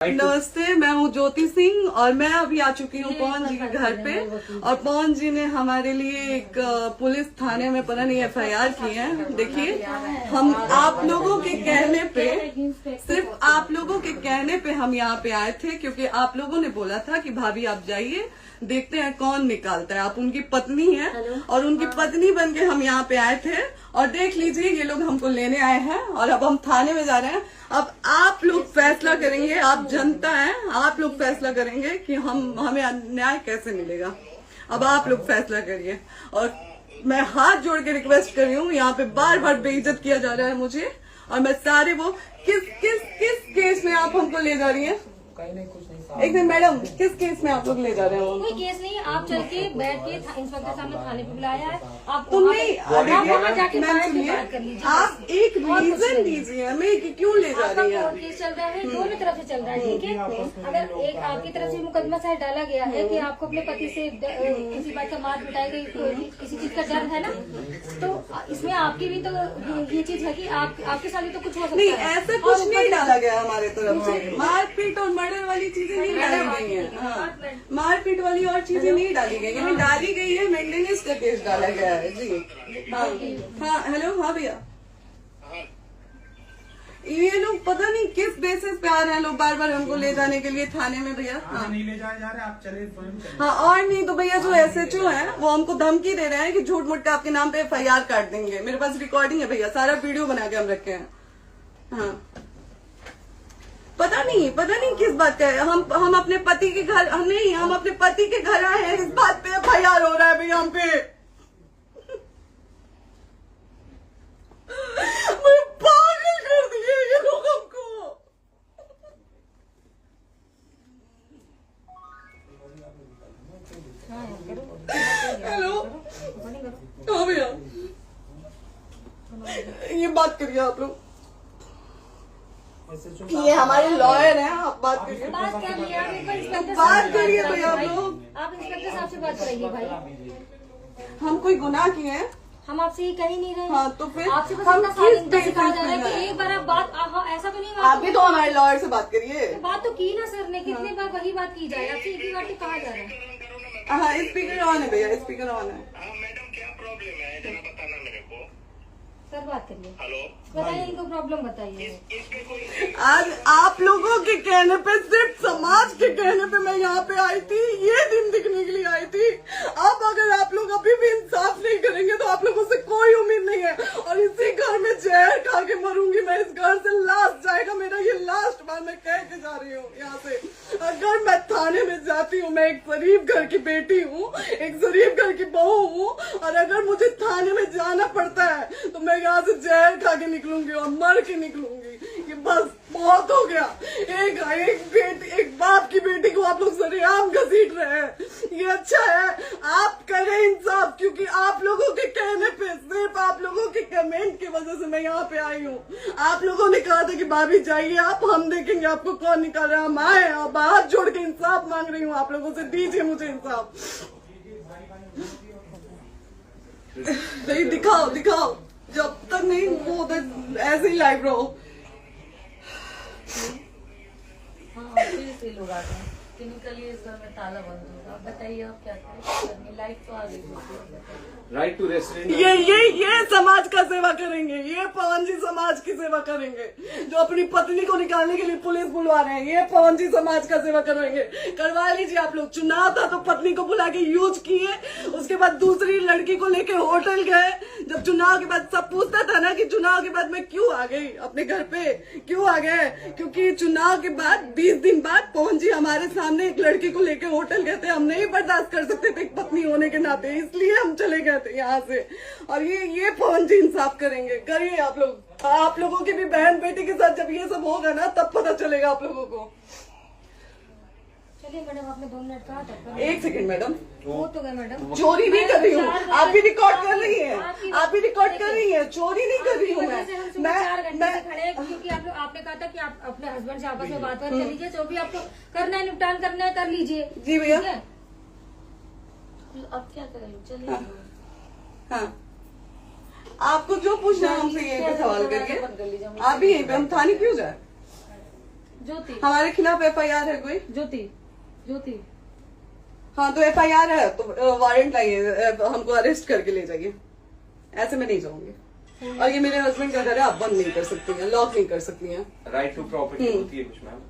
नमस्ते, मैं हूँ ज्योति सिंह और मैं अभी आ चुकी हूँ पवन जी के घर पे। और पवन जी ने हमारे लिए एक पुलिस थाने में पता नहीं FIR की है। देखिए, हम आप लोगों के कहने पे, सिर्फ आप लोगों के कहने पे हम यहाँ पे आए थे, क्योंकि आप लोगों ने बोला था कि भाभी आप जाइए, देखते हैं कौन निकालता है। आप उनकी पत्नी हैं और उनकी पत्नी बन के हम यहाँ पे आए थे। और देख लीजिए, ये लोग हमको लेने आए हैं और अब हम थाने में जा रहे हैं। अब आप लोग फैसला करेंगे, आप जनता हैं, आप लोग फैसला करेंगे कि हमें न्याय कैसे मिलेगा। अब आप लोग फैसला करिए। और मैं हाथ जोड़ के रिक्वेस्ट कर रही हूँ, यहाँ पे बार बार बेइज्जत किया जा रहा है मुझे। और मैं सारे वो किस केस में आप हमको ले जा रही हैं? एक दिन मैडम, किस केस में आप लोग ले जा रहे हो? कोई केस नहीं, आप चल के बैठ के इंस्पेक्टर साहब ने थाने पे बुलाया है। आप तुमने जाके बात कर लीजिए। आप एक रीजन दीजिए हमें कि क्यों ले जा रही है। केस चल रहा है, दोनों तरफ से चल रहा है, ठीक है। अगर एक आपकी तरफ से मुकदमा शायद डाला गया है कि आपको अपने पति से किसी बात का मार पिटाई गई, किसी चीज का डर है ना, तो इसमें आपकी भी तो ये चीज है कि आपके साथ भी तो कुछ हो सकता है। नहीं, ऐसा कुछ नहीं डाला गया हमारे तरफ से। मारपीट और मर्डर वाली चीजें नहीं डाली गई है। हाँ, मारपीट वाली और चीजें नहीं डाली गई है। डाली गई है मेंटेनेंस का केस डाला गया है जी। हाँ हेलो, हाँ भैया, ये लोग पता नहीं किस बेसिस पे आ रहे हैं लोग बार बार हमको ले जाने के लिए थाने में। भैया हाँ, नहीं ले जाए जा रहे, आप चले हाँ, और नहीं तो भैया जो SHO है वो हमको धमकी दे रहे हैं कि झूठ मूठ के आपके नाम पे FIR काट देंगे। मेरे पास रिकॉर्डिंग है भैया, सारा वीडियो बना के हम रखे हैं। हाँ, पता नहीं किस बात का है। हम अपने पति के घर नहीं, हम अपने पति के घर आए हैं, इस बात पे FIR हो रहा है भैया हम पे। पागल कर दिए ये लोग हमको। हेलो, हाँ भैया, ये बात करिए आप लोग। ये हमारे लॉयर हैं, आप बात करिए। बात कर लिया, बात करिए भैया आप लोग। आप इंस्पेक्टर साहब से बात करेंगे भाई। हम कोई गुनाह किए हैं? हम आपसे ये कह ही नहीं रहे। हाँ, तो फिर आपसे बस हम इतना किस सिखाया जा रहा है कि एक बार आप बात ऐसा तो नहीं। आप भी तो हमारे लॉयर से बात करिए। बात तो की ना सर ने, कितनी बार वही बात की जाए, आपसे एक ही बार तो कहा जा रहा है। हाँ, स्पीकर ऑन है भैया, स्पीकर ऑन है। मैडम क्या प्रॉब्लम है जरा बताना मेरे को। सर बात करिए। हेलो, बताइए, इनको प्रॉब्लम बताइए। आज आप लोगों के कहने पे, सिर्फ समाज के कहने पे मैं यहाँ पे आई थी, ये दिन दिखने के लिए आई थी। अब अगर आप लोग अभी भी इंसाफ नहीं करेंगे तो आप लोगों से कोई उम्मीद नहीं है। और इसी घर में जहर खा के मरूंगी मैं। इस घर से लास्ट जाएगा मेरा, ये लास्ट बार मैं कह के जा रही हूँ यहाँ से। अगर मैं थाने में जाती हूँ, मैं एक शरीफ घर की बेटी हूँ, एक शरीफ घर की बहू हूँ, और अगर मुझे थाने में जाना पड़ता है तो मैं यहाँ से जहर खा के निकलूंगी और मर के निकलूंगी। ये बस बहुत हो गया। एक बाप की बेटी को आप लोग सरेआम घसीट रहे हैं। ये अच्छा है, आप करें इंसाफ, क्योंकि आप लोगों के कहने पे, सिर्फ आप लोगों के कमेंट की वजह से मैं यहाँ पे आई हूँ। आप लोगों ने कहा था कि भाभी जाइए आप, हम देखेंगे आपको कौन निकाल रहा है। हम आए और हाथ जोड़ के इंसाफ मांग रही हूँ आप लोगों से, दीजिए मुझे इंसाफ। नहीं, दिखाओ, जब तक नहीं वो उधर ऐसे ही लाइव रहो। हाँ, फिर से लोग आते हैं कि निकलिए, इस घर में ताला बंद होगा। बताइए आप क्या करें, लाइफ तो आ गई। Right to restaurant. ये समाज का सेवा करेंगे, ये पवन जी समाज की सेवा करेंगे। जो अपनी पत्नी को निकालने के लिए पुलिस बुलवा रहे हैं, ये पवन जी समाज का सेवा करेंगे। करवा लीजिए आप लोग। चुनाव था तो पत्नी को बुला के यूज किए, उसके बाद दूसरी लड़की को लेके होटल गए। जब चुनाव के बाद सब पूछता था ना कि चुनाव के बाद मैं क्यों आ गई अपने घर पे, क्यों आ गए, क्योंकि चुनाव के बाद 20 दिन बाद पवन जी हमारे सामने एक लड़की को लेके होटल गए थे। हम नहीं बर्दाश्त कर सकते थे एक पत्नी होने के नाते, इसलिए हम चले गए थे यहाँ से। और ये पवन जी इंसाफ करेंगे। करिए आप लोग। आप लोगों की भी बहन बेटी के साथ जब ये सब होगा ना, तब पता चलेगा आप लोगों को। चलिए मैडम, आपने 2 मिनट कहा था। 1 सेकंड मैडम, वो तो गए मैडम। चोरी नहीं कर रही हूँ, आप भी रिकॉर्ड कर रही हैं, आप भी रिकॉर्ड कर रही हैं। चोरी नहीं कर रही हूँ मैं 4 घंटे से खड़े हैं, क्योंकि आपने कहा था कि आप अपने हस्बैंड से आपस में बात कर लीजिए, जो भी आपको करना है, निपटान करना है, कर लीजिए। जी भैया। अब क्या करें, चलिए। हाँ, आपको जो पूछना है हमसे यही पे सवाल करिए। आप भी यहीं पे, हम थाने क्यों जाए? ज्योति हमारे खिलाफ FIR है कोई? ज्योति हाँ तो FIR है तो वारंट लाइए, हमको अरेस्ट करके ले जाइए। ऐसे मैं नहीं जाऊंगी। और ये मेरे हस्बैंड का घर है, आप बंद नहीं कर सकती हैं, लॉक नहीं कर सकती हैं। राइट टू प्रॉपर्टी होती है कुछ मैम,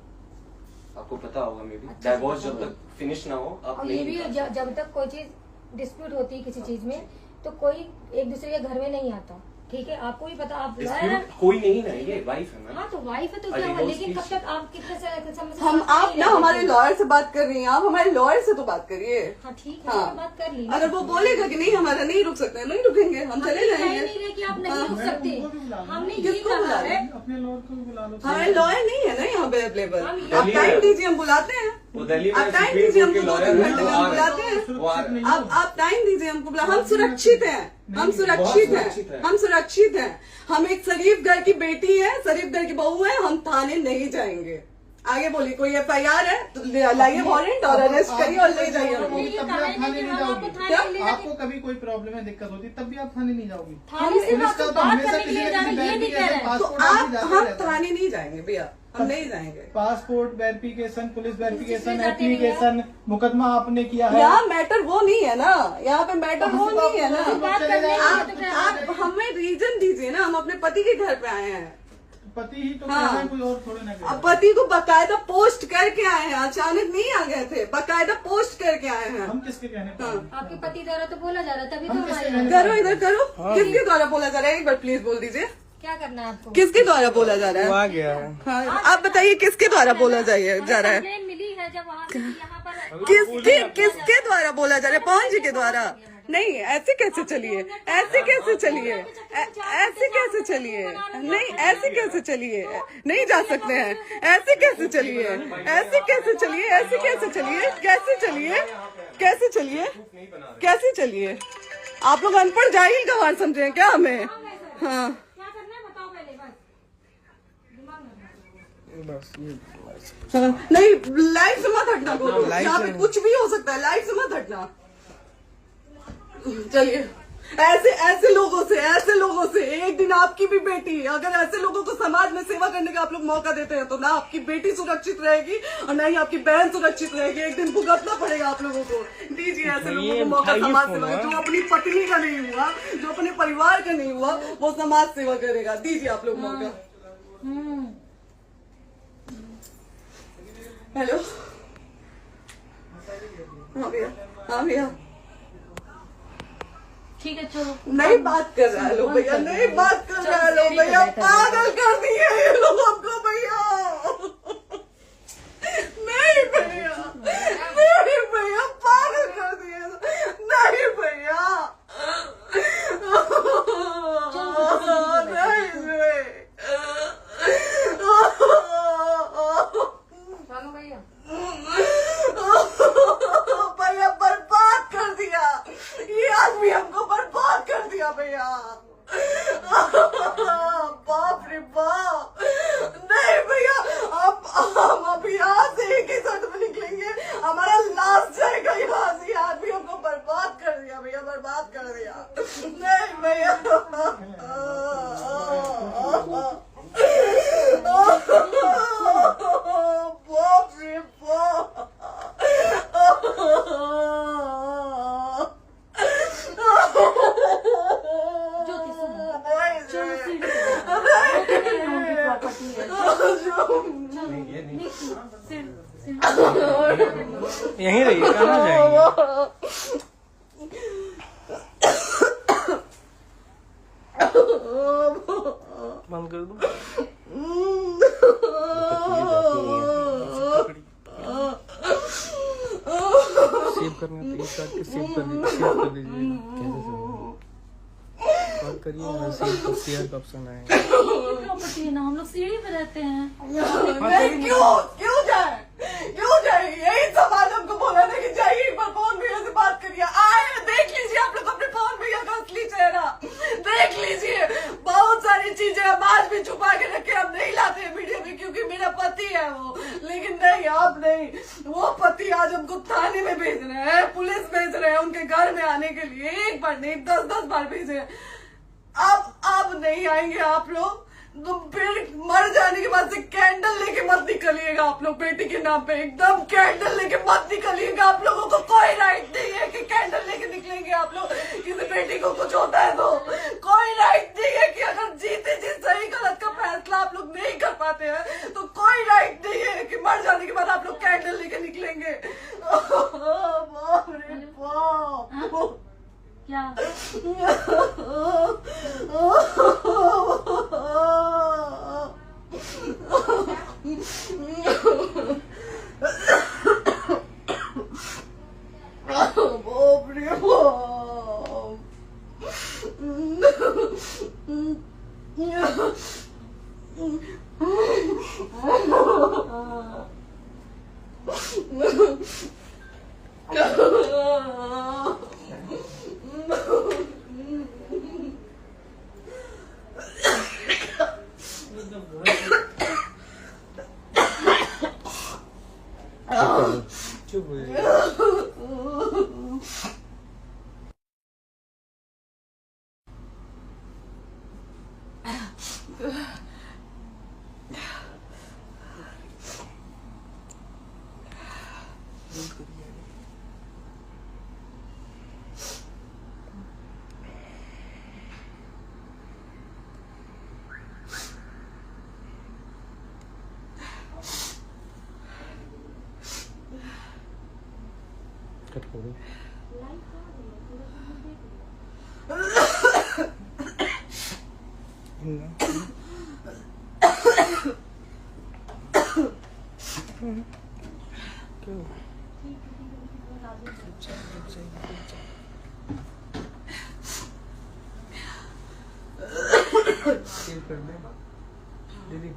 आपको पता होगा मे बी। डाइवोर्स जब तक फिनिश ना हो आप और नहीं ये भी निकाल सकते। जब तक कोई चीज डिस्प्यूट होती है किसी चीज में तो कोई एक दूसरे के घर में नहीं आता, ठीक है? आपको भी पता, आप Dispute कोई नहीं ना, ये वाइफ है मैम। हाँ तो वाइफ है तो क्या हुआ, लेकिन कब तक आप कितने समय से हम बात आप नहीं ना रहे हमारे थे? लॉयर से बात कर रही हैं, आप हमारे लॉयर से तो बात करिए। हाँ ठीक है, हाँ। मैंने बात कर ली। अगर वो बोलेगा कि नहीं हमारा नहीं रुक सकते, नहीं रुकेंगे, हम चले कह जाएंगे। नहीं रहे कि आप नहीं रुक सकते, हमने ये किसको कहा बुला है। अपने लॉयर को भी बुला लो। हमारे लॉयर नहीं है ना यहाँ पे अवेलेबल। हम आप दिल्ली टाइम में- दीजिए, हम बुलाते हैं। वो दिल्ली में आप टाइम सुप्रीम दीजिए कोर्ट के हमको, 2 लॉयर घंटे में हम बुलाते हैं। वो आ रहे हैं। आप टाइम दीजिए हमको, हम सुरक्षित हैं, हम सुरक्षित सुरक्षित हैं, हैं। हम सुरक्षित हैं। हम एक शरीफ घर की बेटी है, शरीफ घर की बहू है, हम थाने नहीं जाएंगे। आगे बोलिए, कोई FIR है तो लाइए वारंट और अरेस्ट करिए और ले जाइए हमको। तभी आप थाने नहीं जाओगी। क्या? आपको कभी कोई प्रॉब्लम है, दिक्कत होती तब भी आप थाने नहीं जाओगी। थाने से पुलिस आप का तो बात हमेशा करने के किसी लिए न जाना, किसी ये नहीं कह रहे हैं। तो पासपोर्ट आप जाते हम रहता है। थाने नहीं जाएंगे भैया, हम नहीं जाएंगे। पासपोर्ट वेरिफिकेशन, पुलिस वेरिफिकेशन, किसमें जाते नहीं एप्लीकेशन, मुकदमा आपने किया है। यहाँ मैटर वो नहीं है ना, यहाँ पे मैटर वो नहीं है ना। बात करने के लिए तो क्या- आप हमें रीजन दीजिए ना, हम अपने पति के घर पे आए हैं। पति ही तो हाँ। कह रहे हैं, कोई और थोड़े ना कह रहे अब हैं। पति को बकायदा पोस्ट करके आए हैं, अचानक नहीं आ गए थे, बकायदा पोस्ट करके आए हैं। हम किसके कहने पर हाँ। हैं? आपके पति द्वारा तो बोला जा रहा है, तभी तो हम हम किसके आए कहने हैं। करो इधर करो, किसके द्वारा बोला जा रहा है, एक बार प्लीज बोल दीजिए, क्या करना है आपको? किसके द्वारा बोला जा रहा है? आ गया है। हाँ, आप बताइए किसके द्वारा बोला जा रहा है? कंप्लेन मिली है जब वहाँ से यहाँ पर किसके द्वारा बोला जा रहा है? पवन जी के द्वारा? नहीं, ऐसे कैसे चलिए, ऐसे कैसे चलिए, ऐसे कैसे चलिए, नहीं ऐसे कैसे चलिए, नहीं जा सकते हैं, ऐसे कैसे चलिए, ऐसे कैसे चलिए, ऐसे कैसे चलिए, कैसे चलिए, कैसे चलिए, कैसे चलिए? आप लोग अनपढ़ जाहिल गंवार समझे हैं क्या हमें? हाँ क्या करना है बताओ पहले, बस दिमाग में बस ये हाँ, नहीं लाइफ से मत हटना, बोलो यहाँ पे कुछ भी हो सकता है, लाइफ से मत हटना। चलिए, ऐसे लोगों से एक दिन आपकी भी बेटी, अगर ऐसे लोगों को समाज में सेवा करने का आप लोग मौका देते हैं तो ना आपकी बेटी सुरक्षित रहेगी और ना ही आपकी बहन सुरक्षित रहेगी। एक दिन भुगतना पड़ेगा आप लोगों को। दीजिए ऐसे लोगों को मौका समाज सेवा का। जो अपनी पत्नी का नहीं हुआ, जो अपने परिवार का नहीं हुआ, वो समाज सेवा करेगा। दीजिए आप लोग मौका। हेलो, हाँ भैया, हाँ भैया, ठीक है चलो। नहीं बात कर रहा है लोग भैया, नहीं बात कर रहा है लोग भैया, पागल कर दिए ये लोग हमको भैया। नहीं भैया, नहीं भैया, पागल कर दिए, नहीं भैया, नहीं चलो भैया, भैया बर्बाद कर दिया ये आदमी, हमको बर्बाद कर दिया भैया। बाप रे बाप, नहीं भैया, हम अभी यहाँ से एक ही शर्त में निकलेंगे, हमारा लास्ट जाएगा यहाँ से। ये आदमी हमको बर्बाद कर दिया भैया, बर्बाद कर दिया। नहीं भैया, बाप रे बाप, ज्योति सुनो, प्रॉपर्टी है। यहीं रहिए, कहाँ जाएंगे? बंद कर दो। सेव करना तो एक काट के सेव कर दीजिए, सेव कर दीजिए। कॉल करिए ना, सेव शेयर का ऑप्शन आएगा। प्रॉपर्टी है ना, हम लोग सीढ़ी पे रहते हैं। नहीं, क्यों जाए? यही सवाल हमको बोला था कि जाइए एक बार पवन भैया से बात करिए। आए, देख लीजिए आप लोग अपने पवन भैया का असली चेहरा, देख लीजिए। बहुत सारी चीजें हम आज भी छुपा के रखे, हम नहीं लाते वीडियो में क्योंकि मेरा पति है वो, लेकिन नहीं, आप नहीं। वो पति आज हमको थाने में भेज रहे हैं, पुलिस भेज रहे हैं उनके घर में आने के लिए, एक बार नहीं 10-10 बार भेजे। अब नहीं आएंगे आप लोग, तो फिर मर जाने के बाद से कैंडल लेके मत निकलिएगा आप लोग बेटी के नाम पे, एकदम कैंडल लेके मत निकलिएगा। आप लोगों को कोई राइट नहीं है कि कैंडल लेके निकलेंगे आप लोग। किसी बेटी को कुछ होता है तो कोई राइट नहीं है कि अगर जीते जी सही गलत का फैसला आप लोग नहीं कर पाते हैं तो कोई राइट नहीं है कि मर जाने के बाद आप लोग कैंडल लेके निकलेंगे। बाप रे बाप। क्या बाप रे चुप हो जाइए। कट कर दो। कर दे दीदी।